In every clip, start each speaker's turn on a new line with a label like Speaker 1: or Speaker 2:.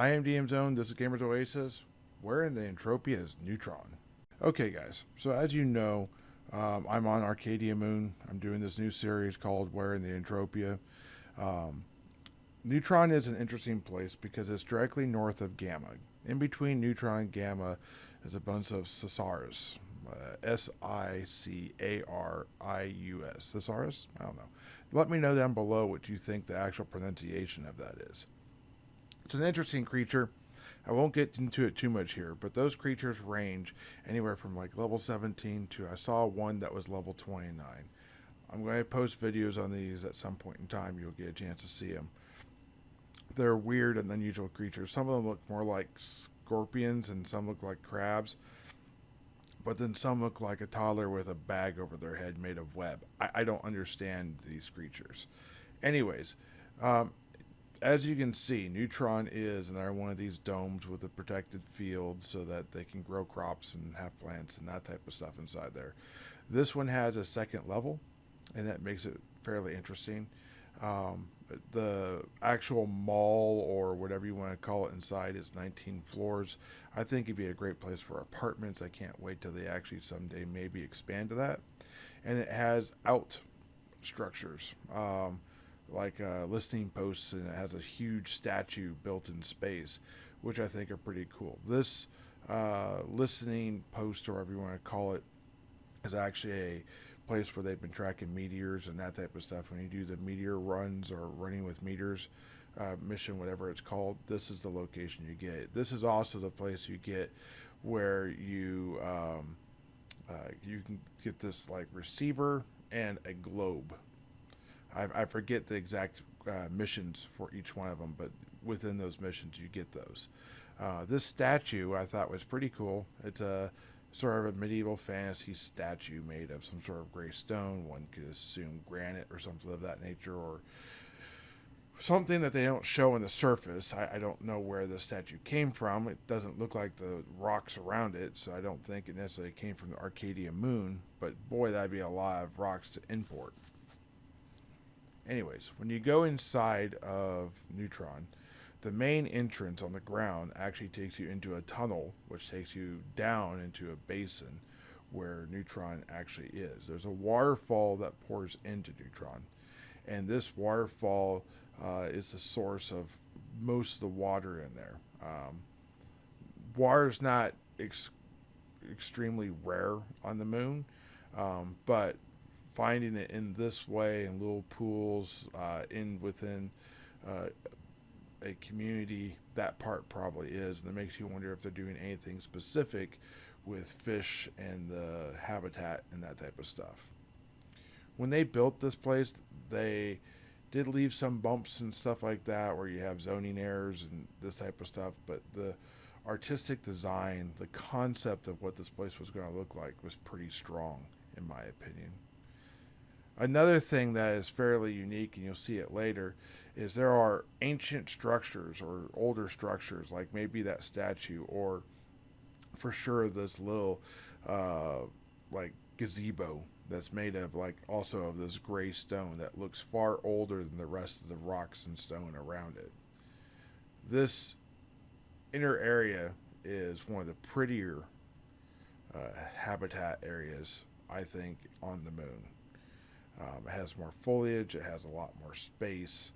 Speaker 1: I am DM Zone. This is Gamers Oasis. We're in the Entropia's Neutron. Okay, guys. So as you know, I'm on Arcadia Moon. I'm doing this new series called Where in the Entropia. Um, Neutron is an interesting place because it's directly north of Gamma. In between Neutron and Gamma is a bunch of Sicarius. Sicarius. Sicarius? I don't know. Let me know down below what you think the actual pronunciation of that is. It's an interesting creature. I won't get into it too much here, but those creatures range anywhere from like level 17 to I saw one that was level 29. I'm going to post videos on these at some point in time. You'll get a chance to see them. They're weird and unusual creatures. Some of them look more like scorpions and some look like crabs. But then some look like a toddler with a bag over their head made of web. I don't understand these creatures. Anyways, as you can see, Neutron is another one of these domes with a protected field so that they can grow crops and have plants and that type of stuff inside there. This one has a second level, and that makes it fairly interesting. Um, the actual mall, or whatever you want to call it, inside is 19 floors. I think it'd be a great place for apartments. I can't wait till they actually someday maybe expand to that. And it has out structures. Like listening posts, and it has a huge statue built in space, which I think are pretty cool. This listening post, or whatever you want to call it, is actually a place where they've been tracking meteors and that type of stuff. When you do the meteor runs or running with meters mission, whatever it's called, this is the location you get. This is also the place you get where you can get this like receiver and a globe. I forget the exact missions for each one of them, but within those missions you get those. This statue I thought was pretty cool. It's a sort of a medieval fantasy statue made of some sort of gray stone. One could assume granite or something of that nature, or something that they don't show on the surface. I don't know where the statue came from. It doesn't look like the rocks around it, so I don't think it necessarily came from the Arcadia Moon, but boy, that'd be a lot of rocks to import. Anyways, when you go inside of Neutron, the main entrance on the ground actually takes you into a tunnel, which takes you down into a basin where Neutron actually is. There's a waterfall that pours into Neutron, and this waterfall is the source of most of the water in there. Water is not extremely rare on the moon, but finding it in this way in little pools within a community, that part probably is, and it makes you wonder if they're doing anything specific with fish and the habitat and that type of stuff. When they built this place, they did leave some bumps and stuff like that where you have zoning errors and this type of stuff, but the artistic design, the concept of what this place was going to look like was pretty strong in my opinion. Another thing that is fairly unique, and you'll see it later, is there are ancient structures or older structures, like maybe that statue, or for sure this little like gazebo that's made of like also of this gray stone that looks far older than the rest of the rocks and stone around it. This inner area is one of the prettier habitat areas, I think, on the moon. It has more foliage, it has a lot more space,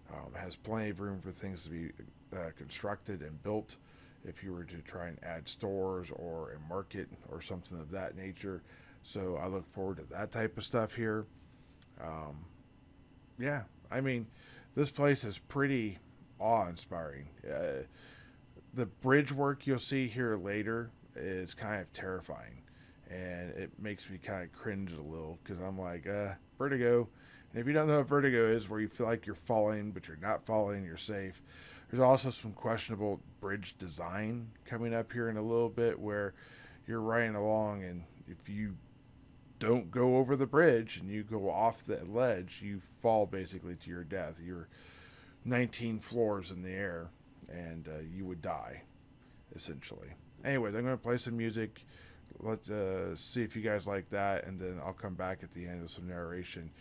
Speaker 1: it has plenty of room for things to be constructed and built if you were to try and add stores or a market or something of that nature. So I look forward to that type of stuff here. Yeah, I mean, this place is pretty awe-inspiring. The bridge work you'll see here later is kind of terrifying, and it makes me kind of cringe a little because I'm like, vertigo. And if you don't know what vertigo is, where you feel like you're falling, but you're not falling, you're safe. There's also some questionable bridge design coming up here in a little bit where you're riding along, and if you don't go over the bridge and you go off the ledge, you fall basically to your death. You're 19 floors in the air, and you would die, essentially. Anyways, I'm going to play some music. Let's see if you guys like that, and then I'll come back at the end with some narration.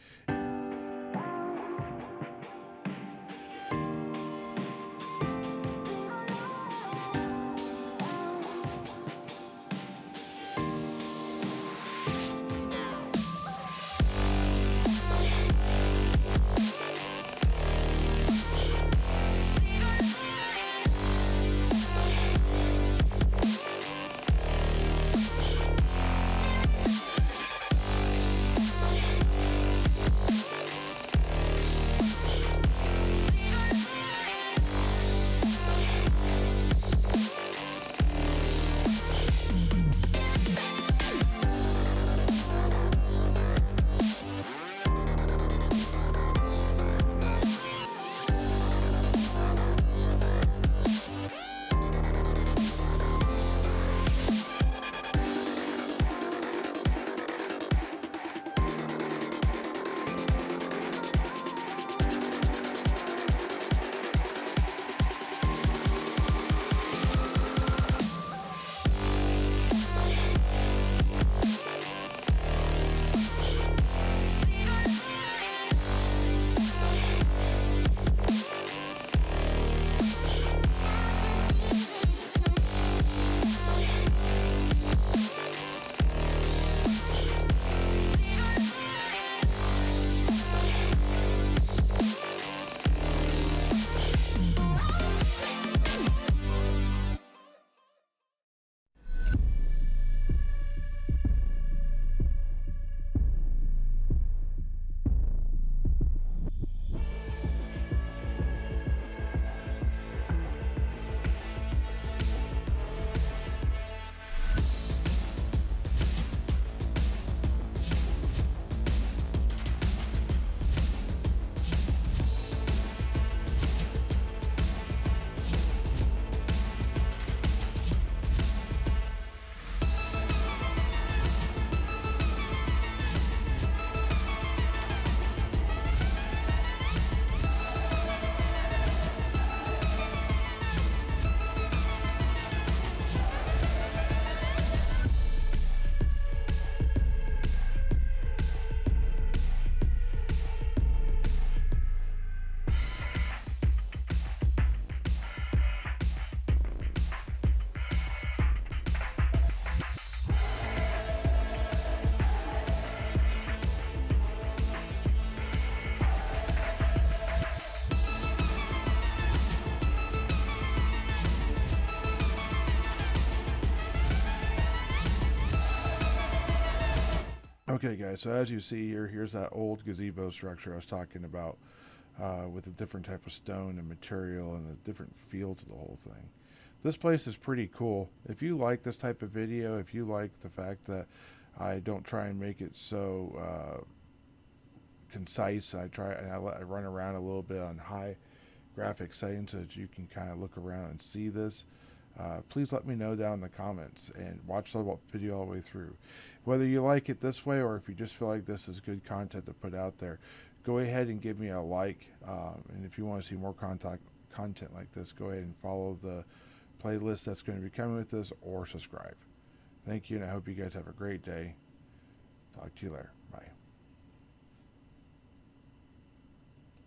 Speaker 1: Okay, guys, so as you see here, here's that old gazebo structure I was talking about, with a different type of stone and material and the different feel to the whole thing. This place is pretty cool. If you like this type of video, if you like the fact that I don't try and make it so concise, I run around a little bit on high graphic settings so that you can kind of look around and see this. Please let me know down in the comments and watch the video all the way through. Whether you like it this way or if you just feel like this is good content to put out there, go ahead and give me a like. And if you want to see more content like this, go ahead and follow the playlist that's going to be coming with this or subscribe. Thank you, and I hope you guys have a great day. Talk to you later.